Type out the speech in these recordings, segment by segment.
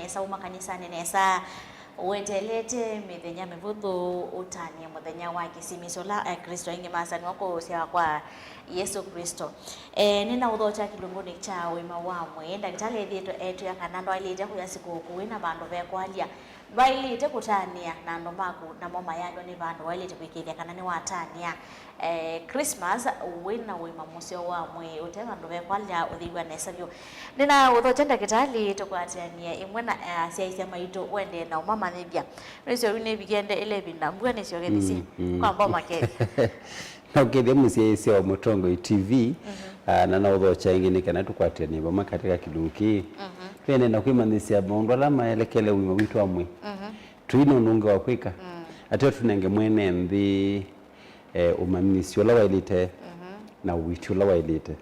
nesa uma kanisani nesa uendelete mithenya mivuthu utania muthenya wa kisimiso la Kristo ingi masani wako sia kwa Yesu Kristo. Nina uthocha kilunguni cha wima wa mwe ndagitali thieto etu ya kanando alite kuya siku kuwina bandu bekwalia bailite kutania na ndo maku na mama yado ni bandu wailite kwikithia kana ni watania Christmas wina wima musio wa mwe ute bandu bekwalia uthigwa nesavyo. Nina uthocha ndagitali tukwatania imwe na cia maitu wende na mama nibia nicio rune bigende 11 mbwa nicio gethisi kwa mboma ke Okay, musie wa Mutongo TV na uthocha ingine kana tukwatania boma katika kilungi pene na kwimandisia bondo ala maelekele wima witu amwe tuino nunga wa kwika ate tunenge mwene ndi umanisio la wailite na witu la wailite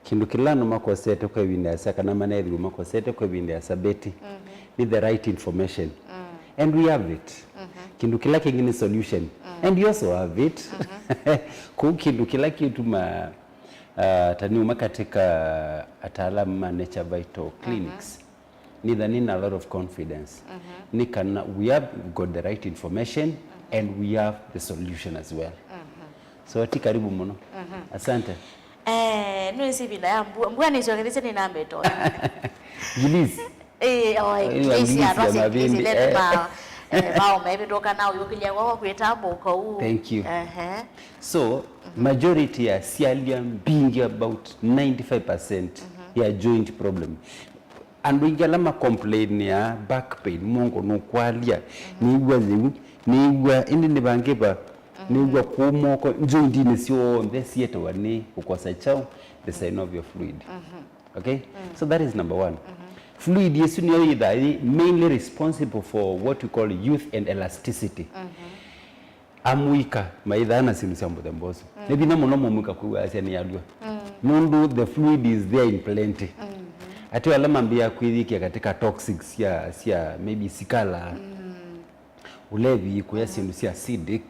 kindu kilano makosete kwa ibindi asa kana maneli makosete kwa ibindi asa beti need the right information and we have it kindu kila kingine solution and you also have it kindu kila kitu ma taniuma katika ataalamu ma Nature Vital Clinics need a lot of confidence we have got the right information and we have the solution as well so ati karibu muno asante nuisi bila ya mbwa ni sogeze ni nambe to Gilisi Gilisi arasi Gilisi le bao maybe doka now yukilia wao kuetambo ko thank you so majority ya sialium being about 95% ya joint problem and wingalama complain ya back pain mongo no kwalia niwa indi nibangeba niwa kumoko joint ni sio ndesieta wani ukosa chao the synovial fluid okay so that is number one fluid yesu ni either mainly responsible for what we call youth and elasticity amuika maidhana simusambo demboso nebina muno mumuka ku asia ni yalwa mundu the fluid is there in plenty ati wala mambia kwithiki katika toxics ya maybe sikala ulevi kuya sindu sia acidic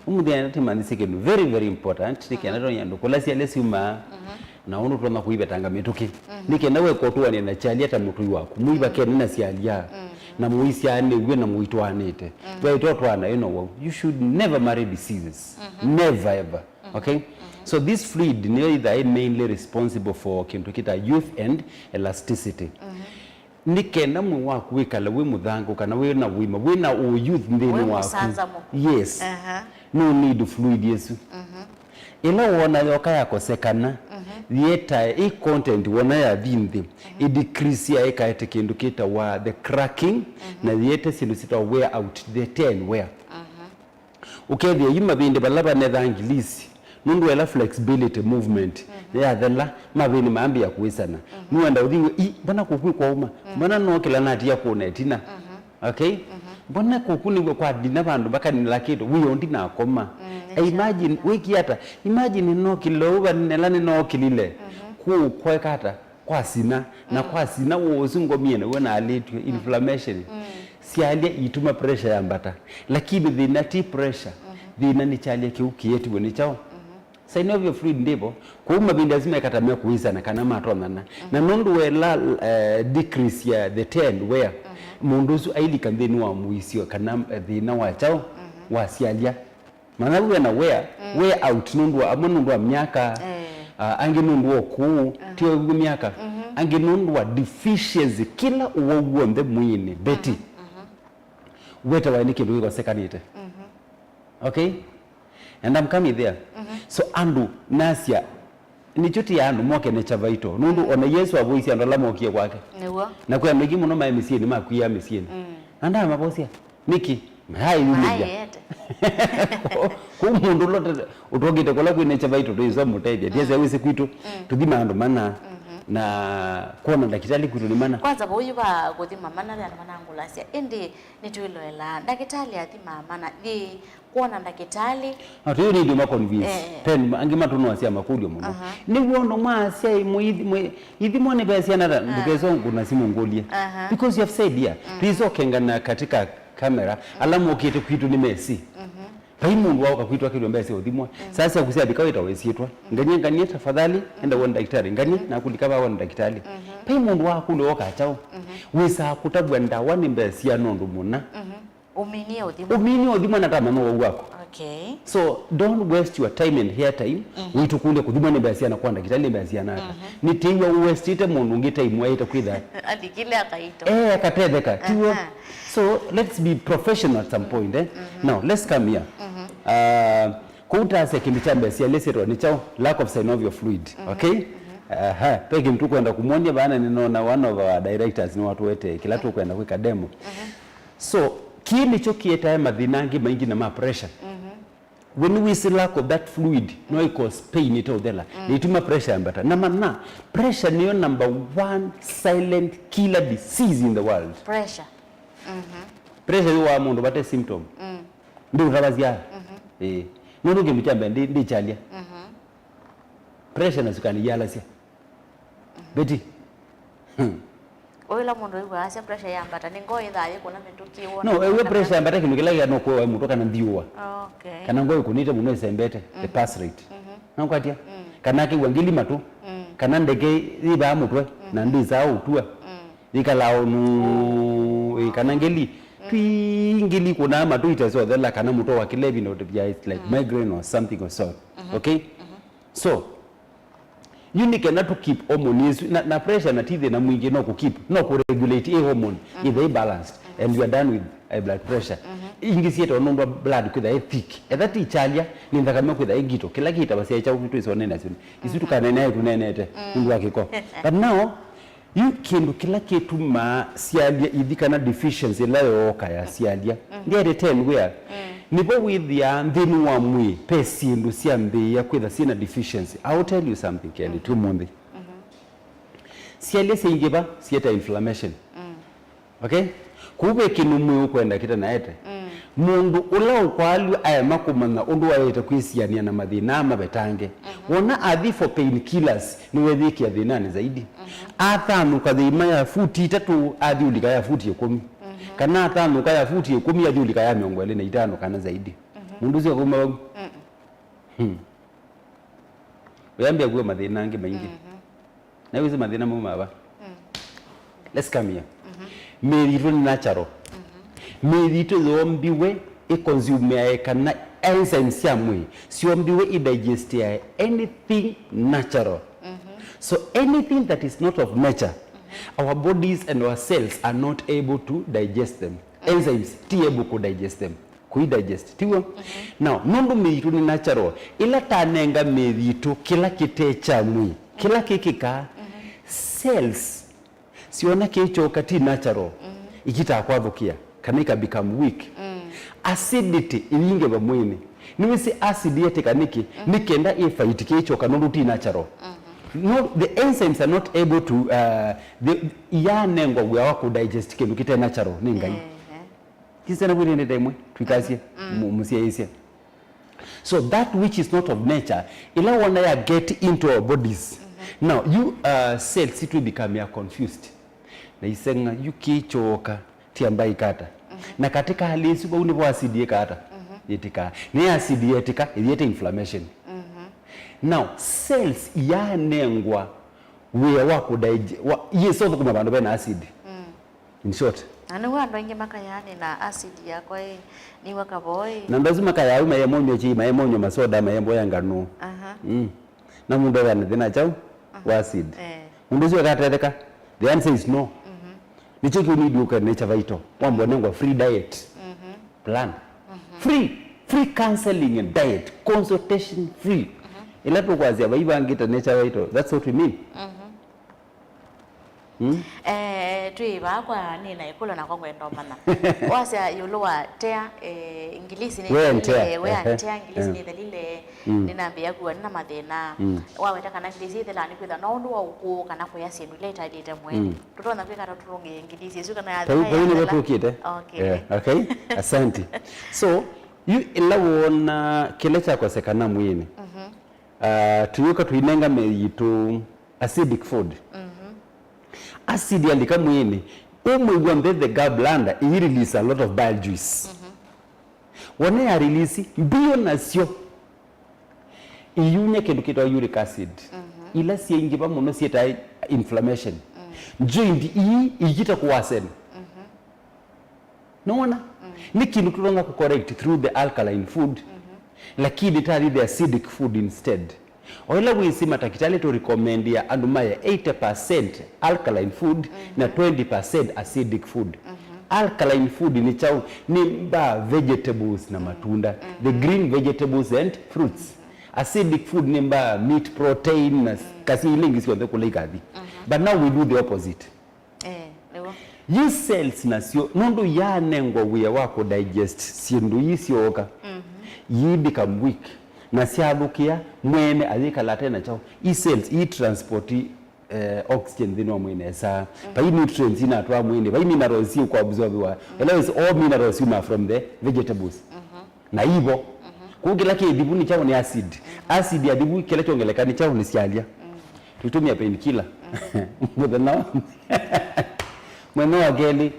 umudia ati mandisike very very important nikanato yando kula sia lesuma na unu tuna kuibetanga mituki nikenda we kotuwa ni na chali hata mutu wako muiba ke nina sialia na muisi ane uwe na muitu anete we to ana you should never marry diseases never ever okay so this fluid ni either mainly responsible for kintu kita youth and elasticity nikenda mwe wako wikala we mudhango kana we na wima we na youth ndeni wako yes no need fluid yesu ila wona yoka yakosekana yeta content wona ya vindi decrease ya eka kindu kita wa the cracking na yeta silusita wear out the 10 wear ukedi yima bindi balaba nether angilisi nundu ela flexibility movement ya thela mabini maambi ya kuisana nuenda udhiwe bana kukui kwa uma bana no kila nati ya kuonetina okay bana kukuni kwa dina bandu baka ni lakido wiyo ndina koma imagine wiki hata imagine no kilowa nelani no kilile ku kwekata kwa sina na kwa sina wozingo miene wena alitu inflammation si alia ituma pressure ya mbata lakini dhina ti pressure dhina ni chalia kiuki yetu wani chao synovial fluid ndipo kuuma bindi lazima ikatamia kuisa na kana matona na nundu wela decrease ya the 10 where mundusu aili kandeni wa muisio kana dhina wa chao wa sialia mana we na wear out nundu amunundu wa miaka angi nundu wa kuu tiyo miaka angi nundu wa deficiency kila uwa nde mwini beti weta wa niki nduwe kwa sekanite okay and I'm coming there so andu nasia ni chuti ya andu moke Nature Vital nundu ona Yesu wa voice ando la mokie kwake na kwa megi muno ma MCN ma kuya MCN anda mabosia niki hai yule kumundu lote utogite kola ku Nature Vital to izo muteje tiese wisi kwitu tudima andu mana na kuona dakitali kutu ni mana kwanza boyu ba godima mana ya manangu lasia indi nituilo ela dakitali atima mana di kuona dakitali atu ni ndio convince ten angima tuno asia makudio muno ni wono mwasia ithi mone basi ana ndukezo nguna simu ngolia because you have said here tuizo kengana katika kamera alamu okite kwitu ni Messi pai mundu wao kakwitwa kile mbaya sio thimwa sasa kusia bikawita wesietwa nganye tafadhali enda wona daktari nganye na kulikaba wona daktari pai mundu wako ndo wakachao wisa kutabwa ndawa ni mbaya sia nondu muna umini othimwa na tama no wako. Okay. So don't waste your time and hair time witu kule kuthimwa ni mbaya sia na kwa daktari ni mbaya sia na ni tiwa waste ite mundu ngita imwa ita kwitha andi kile akaito akatetheka tiwa. So let's be professional at some point now let's come here kuta se kimichambe sia lesetwa ni chao lack of synovial fluid. Okay. Peki mtu kwenda kumonia bana ninaona one of our directors ni watu wete kila tu kwenda kuika demo. So kile cho kieta madhinangi maingi na ma pressure. When we see lack of that fluid no it cause pain ito thela ituma pressure ambata na pressure niyo number 1 silent killer disease in the world. Pressure yo mundu bate symptom ndio rabazia nundu ngimichambe ndi chalia pressure nasukani yala sia beti oila mundu iwa asa pressure yambata ningo ithaye kuna mituki wona no ewe pressure yambata kinu kila no ko mutoka na ndiwa kana ngoyo kunita muno sembete the pass rate nakwatia kana ki wangili matu kana ndege iba mutwe na ndiza utua ikalao nu kana ngeli twingili kuna matu itazo thela kana muto wa kilebi no it's like migraine or something or so. Okay. So you need to keep hormones na pressure na tithe na mwingi no keep no regulate a hormone if they balanced and you are done with blood pressure ingisieta onomba blood kwitha thick that ichalia ni ndakama kwitha gito kila kita basi acha vitu isonena sio isitu kanene kunenete ndu akiko but now you kindu kila kitu ma sialia idhikana deficiency layo kaya sialia ngere ten where nipo with ya ndinu wa mwi pesi ndu siambe ya kwitha sina deficiency. I will tell you something kendi tu mundi sialia singeba sieta inflammation. Okay. Kube kinu mwe ukwenda kita naete mundu ula ukwali aya makumana undu waeta kwisiania na mathina mabetange wona athi for pain killers ni wethiki ya thinani zaidi athanu kathima ya futi 3 athi ulika ya futi 10 kana athanu ka ya futi 10 athi ulika ya 25 kana zaidi mundu zio kuma wangu uyambia kuwe mathina ange maingi na wizi mathina muma ba let's come here meritu ni natural meritu zombiwe consume kana enzymes ya mwi siombiwe digest ya anything natural. So anything that is not of nature our bodies and our cells are not able to digest them. Enzymes ti able to digest them kuidigest tiwo. Now nundu meritu ni natural ila tanenga meritu kila kitecha mwi kila kikika cells siona kicho kati natural ikita kwathukia kana ika become weak acidity ilinge ba mwini niwisi acid yete kaniki nikenda fight kicho kanundu ti natural. No, the enzymes are not able to yanengo we wako digest kindu kite natural ningai kisana bwini ne demwe twikasie musia isia. So that which is not of nature ila wana ya get into our bodies. Now you cells it will become confused na isenga yukichoka tiambai kata na katika hali hizo kwa unipo asidi kata yetika ni asidi yetika yete inflammation. Now cells yanengwa we wako yeso kuma bandu bena acid in short anu wandu inge makayani na acid yako ni wakaboy na ndazima kaya uma yemonyo chi mayemonyo masoda mayembo yangano na mundu yana thina chao wa acid mundu zio katereka the answer is no. Nicho you need look at nature vital wambo nengwa free diet plan free counseling and diet consultation free ila to kwazia baibangita nature vital that's what we mean. Tuiba kwa nina ikula na kwa ndo mana wasa yuluwa tea ingilisi ni we tea ingilisi ni dalile ninaambia kuwa nina mathina waweta kana ingilisi thela ni kwitha no ndu uku kana kwa ya simulator data mwe tutona kwika turungi ingilisi suka na okay asante. So you ilawona kile cha kosekana mwini tuyuka tuinenga meyitu acidic food acid yalika mwini umwe the gallbladder it release a lot of bile juice Wone ya release mbio nasio iyunye kindu kitwa uric acid ila siengiba muno sieta inflammation joint iyi igita kuwasen naona ni kindu turonga ku correct through the alkaline food lakini tari the acidic food instead. Oila wisi matakitali to recommend ya andumaya 80% alkaline food na 20% acidic food. Alkaline food ni chao ni mba vegetables na matunda, the green vegetables and fruits. Acidic food ni mba meat, protein na kasi ilingi siyo dheko leikadhi. But now we do the opposite. Yi cells na siyo nundu ya nengo wia wako digest siendu yi siyo oka. Yi become weak. Na sialukia mwene azika tena chao i cells i transporti oxygen dhino mwene sa pa i nutrients ina atwa mwene pa i minerals yu kwa absorbiwa all minerals are from the vegetables na hivyo kugila ke dibuni chao ni acid ya dibu kile chongelekani chao ni sialia tutumia painkiller mudana mwene wa geli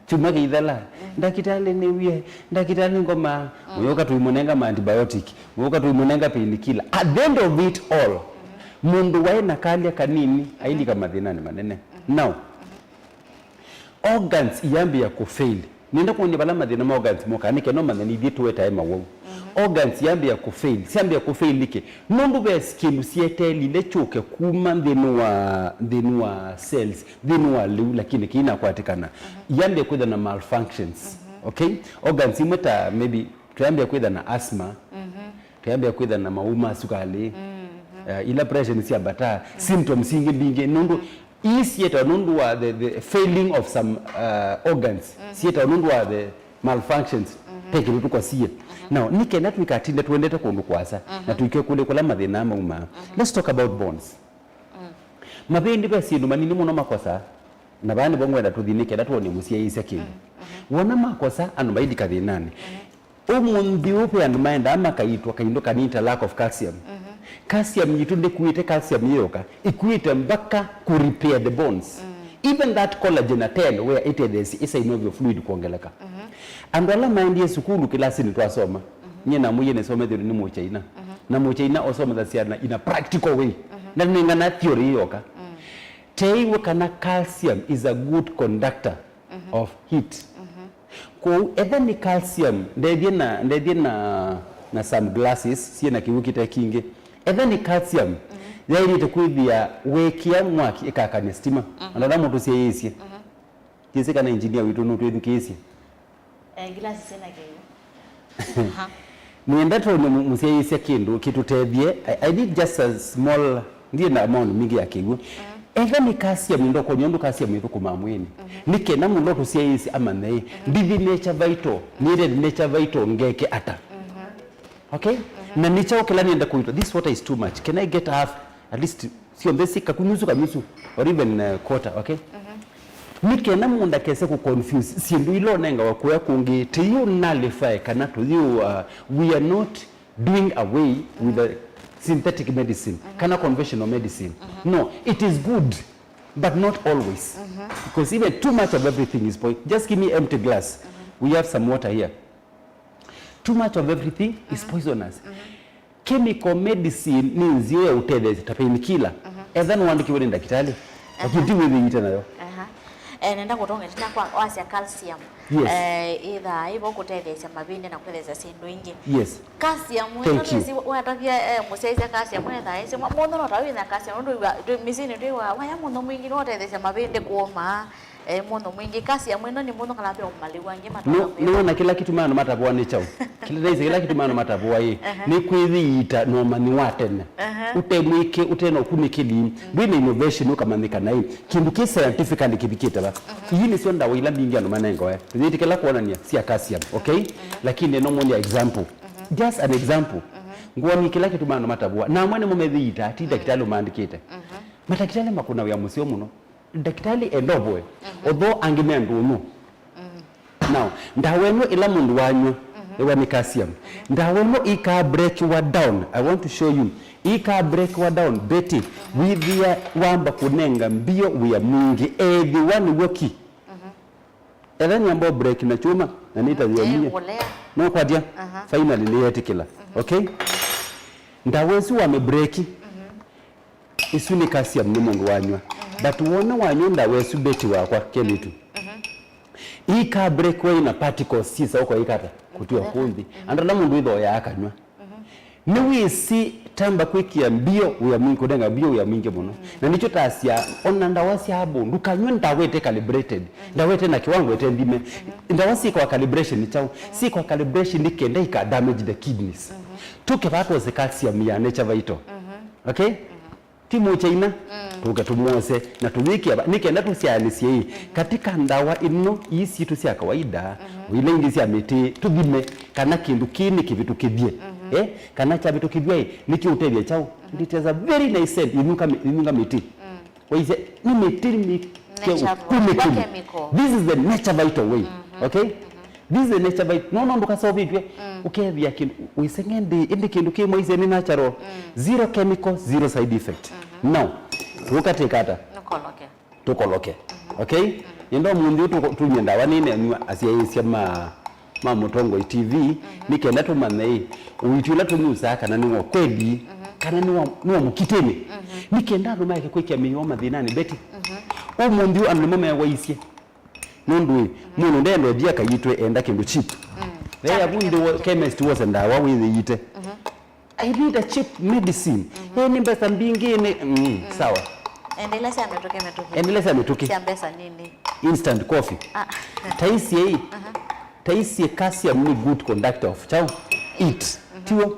chuma kiidhala ndakitali niwie ndakitali ngoma mwoka tuimonenga ma antibiotic mwoka tuimonenga painkiller at the end of it all mundu waina kalia kanini aili kama dhinani manene now organs iyambi ya kufail nenda kuonye bala madhina ma organs moka nike no maneni bitu weta ema wau organs yambi ya kufail siambi ya kufail like nundu be skin sieteli lechoke kuma dhinu wa cells dhinu wa liu lakini kina kwatikana yambi ya kweda na malfunctions okay organs imeta maybe tuyambi ya kweda na asthma tuyambi ya kweda na mauma sukali ila pressure ni siabata symptoms ingi bingi nundu isieta nundu wa the failing of some organs sieta nundu wa the malfunctions peke lutu kwa siye now nike natu ikatinde tuendete kundu kwasa na tuike kule kula mathina mauma let's talk about bones mabendi basindu manini muno makosa na bani bongwenda tuthinike natuone musie ise kindu wona makosa anu maidi kathinani umundi upe andu maenda ama kaitwa kaindo kanita lack of calcium calcium yitunde kuite calcium yoka ikuite mpaka ku repair the bones even that collagen attend where it is synovial fluid kuongeleka and wala maindi sukulu kilasi ni twasoma nyina muye ne some theory ni mu China na mu China osoma that in a practical way na ninga na theory yoka teiwe kana calcium is a good conductor of heat ko either ni calcium ndedie na some glasses sie na kiwukita kinge either ni calcium yairi tukuithia wekia mwaki ikakane stima anona mtu sie yesi kisi kana engineer witu no twedu kisi glasses sena kiyo nienda to musie yesi kindu kitutethie I need just a small ndiye na amount mingi ya kigu either ni calcium ndo konyondo calcium yitu kumamweni nike na mundo tusie yesi amane ndithi nature vital needed nature vital ngeke ata okay na nichao kila nienda kuitwa this water is too much can I get half at least sio basic kakunyusu kamyusu or even quarter okay nike na munda kese ku confuse sindu ilo nenga wakuya kungi tiyo nullify kana to you we are not doing away with the synthetic medicine kana conventional medicine no it is good but not always because even too much of everything is point just give me empty glass we have some water here. Too much of everything is poisonous. Chemical medicine means you utede painkiller. Then one kiwe nenda kitali. Akiti with it nayo. Nenda kutonga tina kwa wasi ya calcium. Yes. Either hivyo kutethesha mabinde na kutethesha sindu ingi. Yes. Calcium wewe nzi watakia musaiza calcium wewe thaisi mundo no tawi na calcium ndo mizini ndo waya mundo mwingi no tethesha mabinde kuoma mundo mwingi calcium ino ni mundo kala pia umaliwa ngema no na kila kitu maana matavua ni chao kila kitu maana matavua hii ni kwithiita no mani watene utemwike uteno kunikili ndine innovation ukamanika na hii kindu ki scientifically kibikita ba hii ni sio ndawa ila mingi ando manengo niti kila kuona ni sia calcium okay lakini no mwoni example just an example ngwani kila kitu maana matavua na mwane mumedhiita ati daktari umandikite matakitale makuna ya musio muno daktari endobwe although angimendu no now ndaweno ila mundu wanyu ewa ni calcium ndaweno ika break wa down I want to show you ika break wa down beti with the wamba kunenga mbio we are mingi the one woki Ethani ambo break na chuma na nitaziamia. No kwadia. Finally ni yetikila. Okay? Ndawesu wame break. Isu ni calcium ni mundu wanywa. But wona wanywa ndawesu beti wakwa kenitu. Ika break way na particles sisa uko ikata kutiwa kundi. Andala mundu itho ya akanywa. Ni wisi tamba kwikia mbio uya mwingi kudenga mbio uya mwingi muno. Na nicho tasia ona ndawasi habo ndukanywa ndawete calibrated. Ndawete na kiwango ete ndime. Ndawasi kwa calibration chao. Si kwa calibration ndikenda ika damage the kidneys. Tuke vato ze calcium ya nature vital. Okay? Timu chaina tuke tumuose na tumiki nikenda tusianisia hii katika ndawa ino isi tu sia kawaida ile ingisi ya miti tugime kana kindu kini kivitu kidie kana cha vitu kidie niki utebye chao nditeza very nice said inuka miti waize ni miti this is the nature vital way okay this is the nature vital no nduka so vipi ukebya kindu uisengende indi kindu kimwe ize ni natural zero chemical zero side effect now tukatekata tukoloke okay ndo mundu tunyenda wanine asiyeisya ma mutongo TV nikenda tumane uitula tunyusa kana niwo kwedi kana niwo mukiteni nikenda ndo maike kwikia miyoma thinani beti o mundu anumama waisye nundu mundu ndendo dia kayitwe enda kindu cheap there bundu chemist was ndawa with yite I need a cheap medicine. Ni pesa mbingine sawa. Endelea ametoke. Si pesa nini? Instant coffee. Taisi calcium ni good conductor of chao. Eat. Tiwo.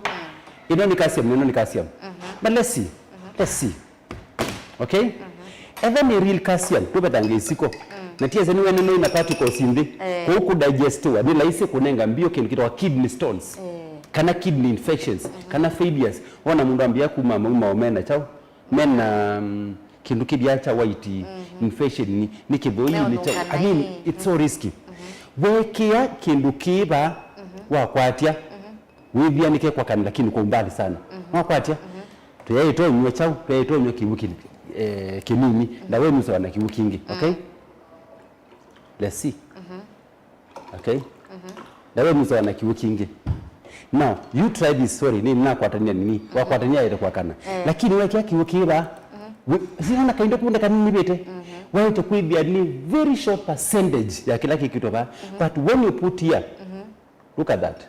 Ino ni calcium. But let's see. Okay? Even the real calcium tubetange isiko. Na tia zeni wenene na particles indi. Ku digestiwa ni laisi kunenga mbio kintu kitwa kidney stones. Kana kidney infections, kana failures. Wana mundu ambia kuma omena chao. Mena kindu kibya cha white infection ni kiboi ni cha. I mean it's so risky. Wekia kindu kiba wakwatia. Wibia nike kwa kanila kindu kwa umbali sana. Wakwatia. Tuyaito nywe chao, tuyaito nywe kibuki kinini na wewe mso wana kibukingi, okay? Let's see. Okay? Na wewe mso wana kibukingi. Now, you try this story, ni nakwatania nini? Wakwatania ile kwa kana. Lakini wewe kia kiukiba, siona kaenda kuunda kanini bete. Wewe tukuibia ni very short percentage ya kila kitu ba. But when you put here, look at that.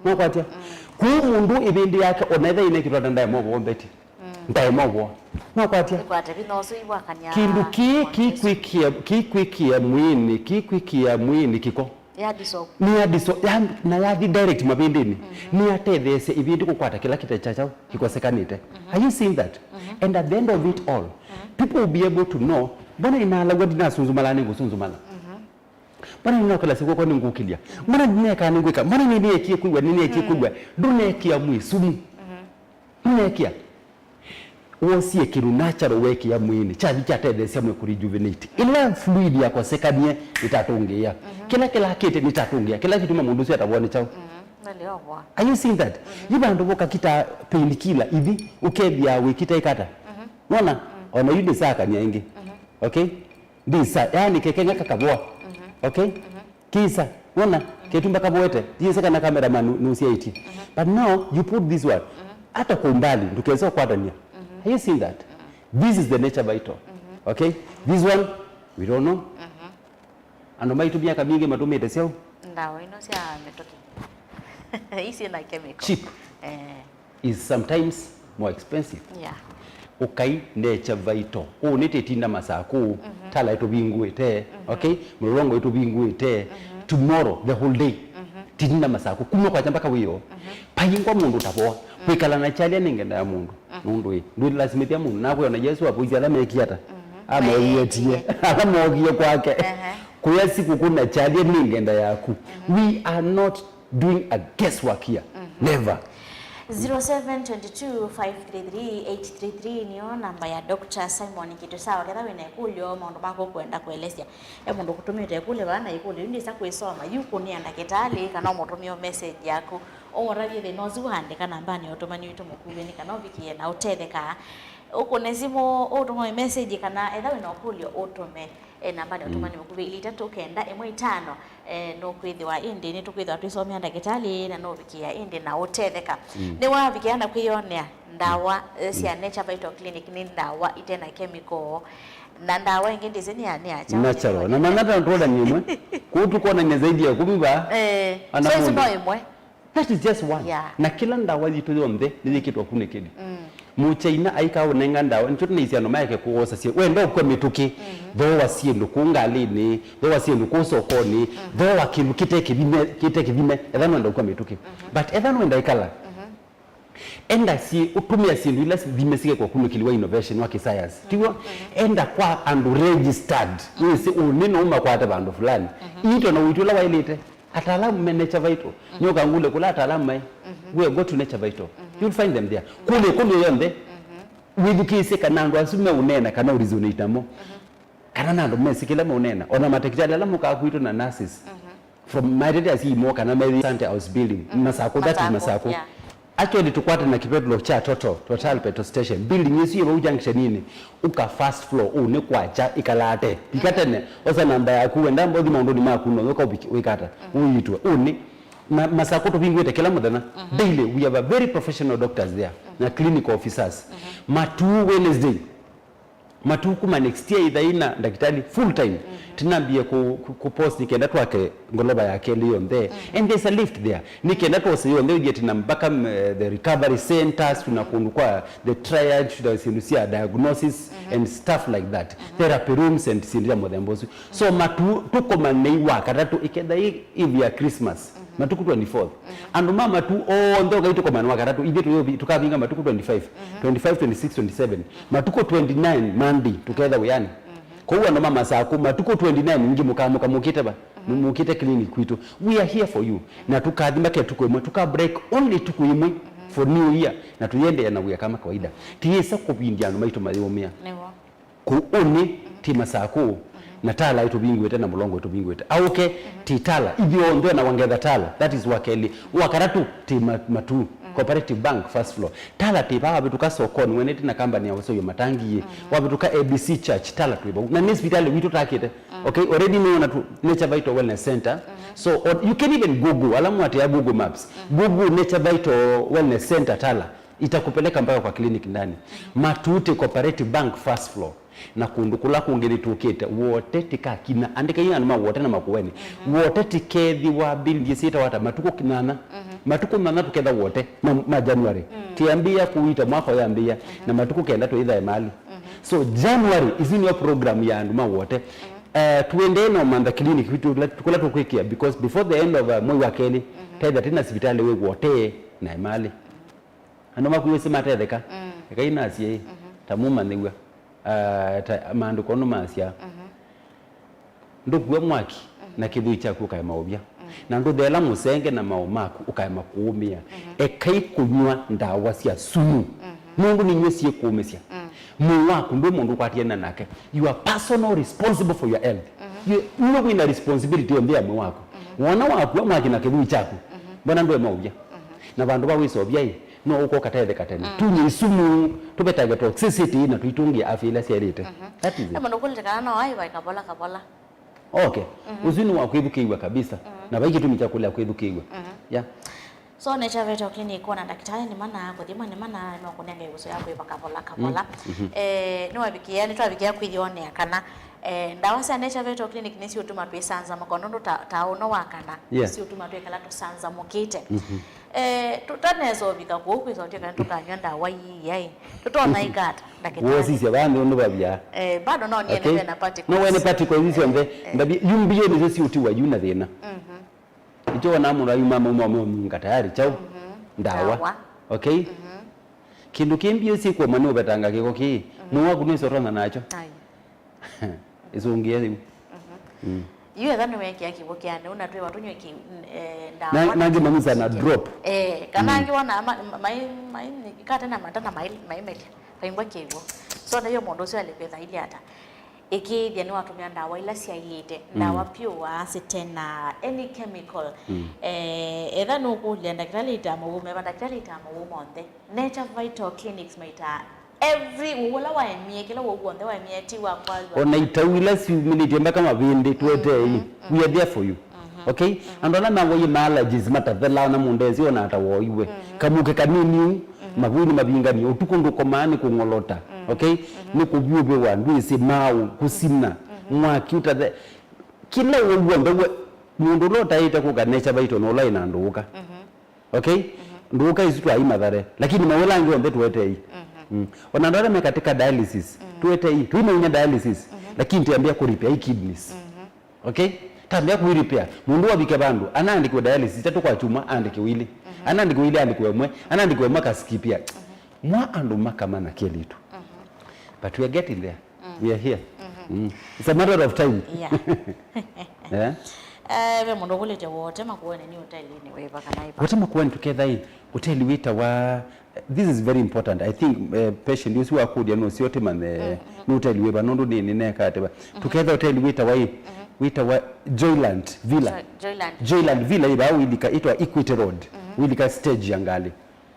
Nakwatia. Kwa mundu ibindi yake onaitha ine kitu ndaya mobo beti. Ndaya mobo. Nakwatia. Kwate bino so ibwakanya. Kindu kikwikia mwini kiko. Ni adiso na yadi direct mabindini ni atethese ibindi kukwata kila kitachachao kikosekanite. Are you seeing that? And at the end of it all, people will be able to know bwana inala wadi na sunzumala ningu sunzumala. Bwana ina kala siku kwa ningu kilia. Bwana nineka ningu ka. Bwana nini ekie kuigwa nini ekie kuigwa. Ndune ekia mwisumu. Ndune ekia. Wosie kiru natural weki ya mwini chathi chatethesya mwe kurejuvenate ile fluid ya kosekanie itatungia kila akite nitatungia kila kitu mundu cio atabone chao naliobwa. Are you seeing that? Yibandu boka kita painkiller hivi ukebya wikita ikata unaona ona yudi saka ni aingi okay ndisa yani kekenga kakabwa okay kisa unaona ketumba kabwete yeseka na cameraman nusia iti but now you put this one hata kwa umbali ndukiweza kuatania. Have you seen that? This is the nature vital. Okay? This one, we don't know. Ando mai tumia kabingi matumete sio? Ndawa ino sia metoki. Isi na chemical. Cheap. Is sometimes more expensive. Yeah. Okay, nature vital. Nete tinda masaku, tala ito bingu ite, okay? Mlongo ito bingu ite. Tomorrow, the whole day. Tinda masaku. Kumo kwa jambaka wiyo. Payingwa mundu tapoa. Kwikala na chalia ningenda ya mundu. Mundu hii. Ndu lazimitia mundu. Nakwe na Yesu wapuzi alama ekiata. Ama uyetie. Alama ogie kwake. Kuya siku kuna chalia ningenda yaku. We are not doing a guesswork here. Never. 0722533833 niyo namba ya Dr. Simon Kitusawa ketha wina ikulyo maundu mako kwenda kuelezea mundu kutumite kule bana ikulyo ndi sakuisoma yuko ni andakitali kana mutumio message yako omoravye the nozu handika nambani otomani wito mukubeni kana obikie na utetheka uko nezimo otoma message kana etha wina ikulyo otome namba ni utuma ni mukubi ili tatu kenda imwe itano no kwithwa indi ni tukwithwa twisomia ndagitari na no bikia indi na utetheka ni wa bikiana kwiyonea ndawa cia Nature Vital Clinic ni ndawa itena chemical na ndawa ingĩ ndizi ni acha natural na manata ntoda nimwe kutu kona ni zaidi ya kubiba so hizo ndio imwe that is just one na kila ndawa zitu yombe ni kitu kune kidi muchaina aika unenga ndawa ncho tunisiano maike kuosa sie wenda kwa mituki tho wasiendu kungalini tho wasiendu kusokoni tho wakindu kite kivime ethano enda kwa mituki but ethano enda ikala enda si utumia sindu ila zimesike kwa kunukiliwa innovation wa science tiwa enda kwa and registered wese unino uma kwa hata bandu fulani ito na uitula wailite ataalamu Nature Vital nyoka ngule kula ataalamu mai we go to Nature Vital you'll find them there kule yonde widukise kanandu asume unena kana urizonita mo kana nando mesikila mo unena ona matekijala la muka kuito na nurses from my dad as mo kana maybe Sante House building masako that masako actually tukwata na kipetlo cha total petrol station building yesu yeba junction nini uka first floor une kwacha ikalate ikatene osa namba yaku wenda mbodi maundoni makuno yoka wikata uyitwa uni na masako to bingwete kila mudana daily we have a very professional doctors there na clinical officers matu Wednesday matu kuma next year idhaina daktari full time tinambie ku post nikenda twake ngoloba yake liyo nde and there's a lift there nikenda twose yo nde ujeti na mpaka the recovery centers tunakundukwa the triage tunasindusia diagnosis and stuff like that therapy rooms and sindia modembosu so matu tuko maneiwa katatu ikenda hivi ya Christmas matuku 24th and mama tu ndo gaito kwa manwa katatu ibetu tukavinga matuku 25 26 27 matuko 29 Monday together we yani kwa hiyo ndo mama sako matuko 29 ngi mukamuka mukite ba mukite clinic kwitu we are here for you na tukadhima ke tukwemwe tuka break only tukwimwe for new year na tuyende na we kama kawaida tiyesa kubindiano maito mayomia newa ku oni tima sako na tala ito bingwete na mulongo ito bingwete auke titala ibyo ndo na wangeza tala that is wakeli wakaratu tima matu Cooperative Bank first floor tala tiba wabituka sokoni weneti na company ya waso yo matangi wabituka ABC Church tala tiba na ni hospitali witu takete okay already know na Nature Vital Wellness Center so you can even google alamu ati ya Google Maps Google Nature Vital Wellness Center tala itakupeleka mpaka kwa clinic ndani Matute Cooperative Bank first floor na kundukula kungeni tukete wote tikakina andika hiyo anama wote na makuweni wote tikethi wa bill yesita wata matuko kinana matuko nana tuketha wote na January tiambia kuita mwaka yambia na matuko kenda to idha mali so January is in your program ya anuma wote tuende na manda clinic vitu tukula tukwekia because before the end of mwezi wa keli taida tena hospitali we wote na mali anoma kuyesema tetheka kaina asie tamuma ndigwa mandu kono masia ndugwe mwaki na kithui chaku kai maobia na nduthela musenge na maumaku ukai makuumia ekai kunywa ndawa cia sumu mundu ni nywesie kuumisia muwaku ndo mundu kwatiena nake you are personal responsible for your health you know we na responsibility on them wako wana waku mwaki na kithui chaku bwana ndo maobia na bandu ba wisobia no uko katede katene tunye isumu tubetaga toxicity na tuitungia afya ile siarite that is it ama ndokulete kana no ai kabola okay uzini wa kwithukiwa kabisa na baiki tumi chakula kwithukiwa yeah so Nature Vital Clinic wana daktari ni maana kuthima ni maana no kunenga yuso yako kabola ni wabikia ni twabikia kwithione kana ndawa cia Nature Vital Clinic ni cio tuma twisanza makondo taono wakana cio tuma twekala tusanza mukite tutanezo bika kuokwizo teka tukanywa ndawa yai tutona igata daktari wosi cia bandu ndo babia bado no ni ene na party no ene party kwa hizo mbe ndabi yumbiye ni cio tiwa yuna thina icho na mura yuma mama tayari chao ndawa okay kindu kimbio si kwa manu betanga kiko ki muwa kunisa rona nacho izungie yeye dhani weki akibokiane unatwe watu nyweki ndawa na ngima misa na drop kana ngiona mai ikata na matana mai meli kaingwa kigo so na hiyo mondo sio alikwetha ile hata ikithia ni watumia ndawa ila cia ilite ndawa pure acete na any chemical etha no kulia daktari itamuume daktari itamuume onthe Nature Vital Clinics maita every wala wa emie kila wo gonde wa emie ti wa kwa ona itawila si minute mbaka mabinde tuete we are there for you. Okay, and ona na woyi allergies matathela na mundezi ona atawoiwe kamuke kanini mabuni mabingani utukundu komani kungolota. Okay, ni kubyube wandu isi mau kusina mwaki utathe kila wogombe mundu lota ita kukanecha baito no line anduka. Okay, nduka isu twa imathare lakini mawela ngi onde tuete hii. Ona ndora me katika dialysis tuete hii tuimenya dialysis lakini tiambia ku repair kidneys. Okay, tambia ku repair mundu wabike bandu anaandikwe dialysis tatu kwa chuma andike wili anaandikwe wili andikwe mwe anaandikwe maka skipia mwa andu makamana kelitu. But we are getting there. We are here. It's a matter of time. Yeah. We mundu kulete wote makuone ni hoteli ni weba kana ipa. Wote makuone together in hoteli wita wa this is very important. I think patient use wa kudia no siote man no hoteli weba nondo ni neka ateba. Together hoteli wita wa Joyland Villa. Joyland Villa iba wilika itwa Equity Road. Wilika stage yangali.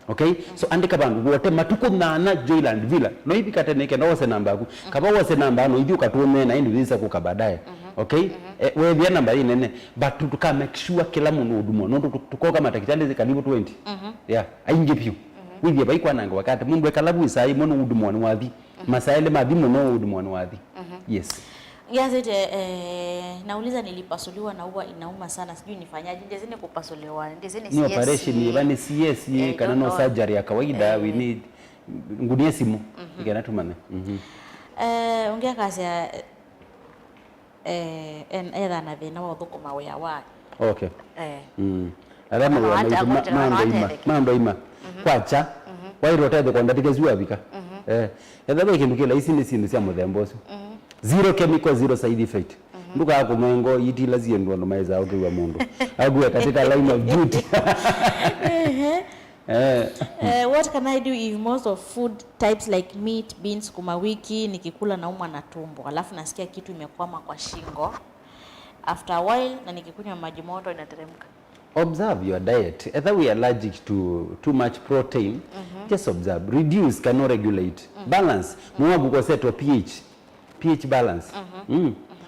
Okay, so andika bandu wote matuko na Joyland Villa no hivi kateneke no wase namba yako kaba wase namba no hivi ukatume na indi visa kukabadaye. Okay, we bia namba hii nene but tuka make sure kila muntu udumo no tuko kama takitali karibu 20. Yeah, ainge pio wiye baikwa nanga wakati mundu ekalabu isai mono udumo ni wathi masaile madhimu no udumo ni wathi. Yes. Yazete nauliza nilipasuliwa na huwa inauma sana sijui nifanyaje ndezene kupasuliwa ndezene ni operation yebani CS kana no surgery ya kawaida we need ngunie simu igana tumane. Ongea kasi ya era na thina wa thukuma wea wa. Okay. Alama wa mambo ima kwacha wairotete kwa ndatike zuwa bika yadhabe kindu kila isi ni sindu cia muthemba ucio zero chemical zero side effect nduka akumengo yitila ziendwa ndo maiza ukiwa mundu agwe katika line of duty. What can I do if most of food types like meat, beans, kumawiki nikikula naumwa na tumbo alafu nasikia kitu imekwama kwa shingo after a while na nikikunywa maji moto inateremka? Observe your diet. Either we are allergic to too much protein, just observe. Reduce, cannot regulate. Balance. Mwa buko seto pH balance.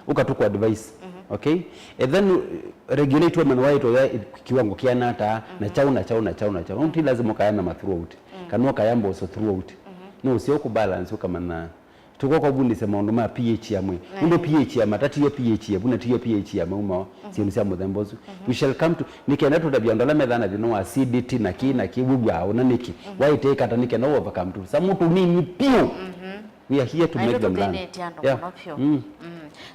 Ukatuko advice. Okay? And then regulate women white or kiwango kia nata na chau. Unti lazima kayana ma throughout. Kanwa kayambo also throughout. No, sio ku balance ukamana. Tuko kwa bundi sema ndo ma pH ya mwe. Ndo pH ya matati yo pH ya buna tiyo pH ya mwa simusia muthembozu. We shall come to nikenda to dabiondola methana dino acidity na kibugu aona niki. Why take ata nikenda overcome to. Samutu nini pio. We are here to make them learn. Yeah.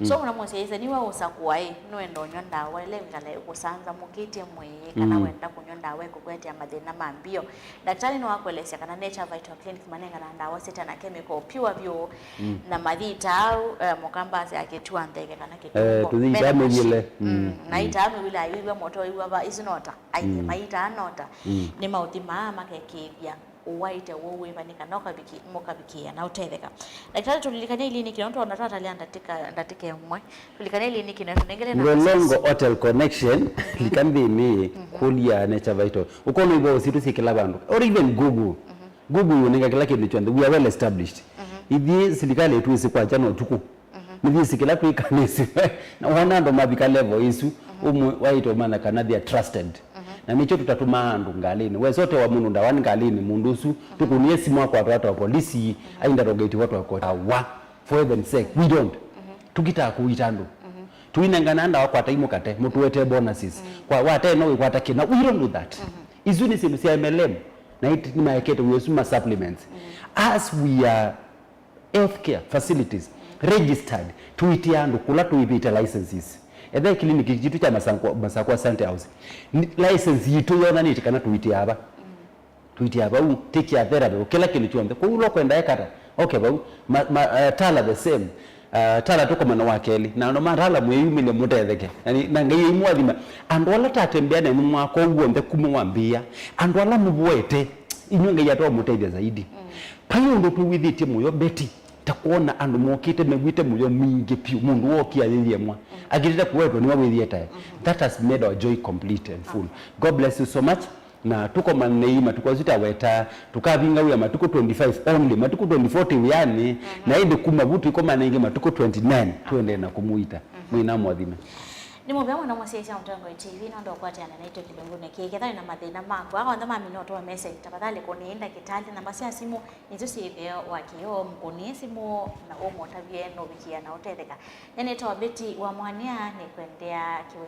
So unamweseza niwa usakuwai nuendo nyonda wele ngale kusanza mukiti mwe kana wenda kunyonda we kukwete amathina mambio daktari no wakwelesya kana Nature Vital Clinic manenga na ndawa sita na chemical pure bio na mathita au mukamba ase akitua ndege kana kitu tuthita mwile na itamu wila ayiwa moto iwa ba isinota ayi maita anota ni mauthima makekithia uwaite wowe banika noka biki moka bikia na utetheka daktari tulilikanya ili niki nto onatwa talia ndatike mwe tulilikanya ili niki na tunengele na Longo Hotel Connection likambi ni kulia Nature Vital ukono ibo situ sikila bandu or even Google uninga kila kitu chonde we are well established ithi silikale tu isi kwa chano tuku nithi sikila tu ikanisi na wana ndo mabika level isu umwe waito mana kana they are trusted na nicho tutatuma andu ngalini we sote wa mundu ndawani ngalini mundusu tukunie simu kwa watu wa polisi aindarogate watu wa wa for heaven's sake we don't tukita kuitandu tuinengana nda kwa taimo kate mutu wete bonuses kwa wate no kwa takina we don't do that izuni simu cia MLM na it ni maekete we use supplements as we are healthcare facilities registered tuitiandu kula tuipita licenses ethe clinic kitu cha Masakwa Center House license yitu yona ni tikana tuiti aba u take your therapy kila kitu chombe kwa ulo kwenda ekata okay ba tala the same tala tuko mana wakeli na ndo marala mweyumile mutetheke na ngai imwathima andu ala tatembea na mwako uombe kumwambia andu ala mubwete inyonge yato mutethia zaidi payo ndo tuwithite muyo beti takuona andu mokite megwite muyo mingi piu mundu wokia yiye mwa agirite kuwetwa ni wawithie tae that has made our joy complete and full. God bless you so much. na tuko manei matuko zita weta tukavinga uya matuko 25 only matuko 2040 yani na inde kuma butu iko manenge matuko 29 tuende na kumuita mwina mwathime ni mubya mwana mwasiesia Mutango TV no ndo kwatiana naitwa Kilungune kikethani na mathina mambo aka ndama minoto wa message tafadhali kunienda kitali namba cia simu nizo citheo wakio mkuni simu na umo tavie no bikia na utetheka nene to beti wa mwania ni kwendea kiwe